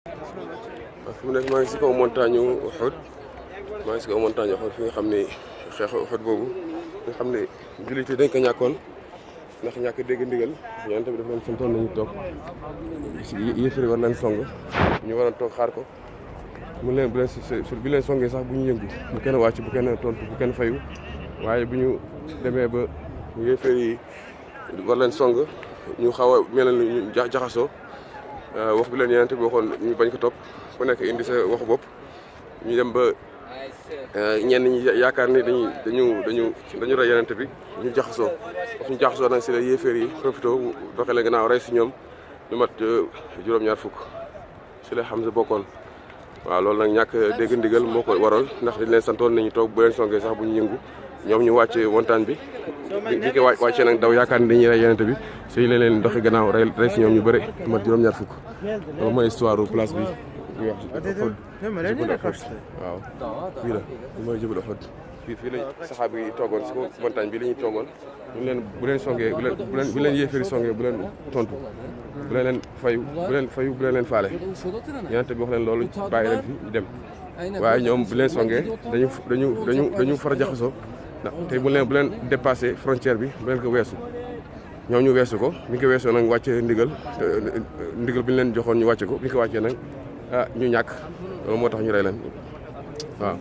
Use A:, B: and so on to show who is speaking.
A: fi mu nekk maa ngi si kaw montagne Uhud maa ngi si kaw montagne Uhud fi nga xam ne xeexu Uhud boobu nga xam ne jullit yi dañ ko ñàkkoon ndax ñàkk dégg ndigal Yonent bi dafa leen santoon nañu toog yéefar war leen song ñu waroon toog xaar ko mu leen bi leen songee sax bu ñu yëngu bu kenn wàcc bu kenn tontu bu kenn fayu waaye bu ñu demee ba yéefar yi war leen song ñu xaw a mel ñu jaxasoo wax bi leen Yonent bi waxoon ñu bañ ko topp ku nekk indi sa waxu bopp ñu dem ba ñenn ñi yaakaar ni dañu rey Yonent bi ñu jaxasoo ñu jaxasoo nag si la yéeféer yi profité doxee leen gannaaw rey si ñoom lu mat juróom-ñaar fukk si la Hamza bokkoon. waaw loolu nag ñàkk dégg ndigal moo ko waral ndax dañ leen santoon nañu toog bu leen songee sax bu ñu yëngu ñoom ñu wàcc montagne bi bi ko wàccee nag daw yaakaar ni dañuy rey Yonent bi si la leen doxee gannaaw rey si ñoom ñu bëri lu mat juróom-ñaar fukk loolu mooy histoire place bi. waaw fii la mooy Jabal Uhud fii la saxaaba yi toogoon si montagne bi la ñuy toogoon bu leen songee bu leen yéefari songee bu leen tontu bu leen fayu bu leen faale Yonent bi wax leen loolu bàyyi leen fi ñu dem waaye ñoom bu leen songee dañu far a jaxasoo ndax tey bu leen dépassé frontière bi bu leen ko weesu ñoom ñu weesu ko bi ñu ko weesoo nag wàcce ndigal bi ñu leen joxoon ñu wàcce ko bi ñu ko wàccee nag ñu ñàkk loolu moo tax ñu rey leen waaw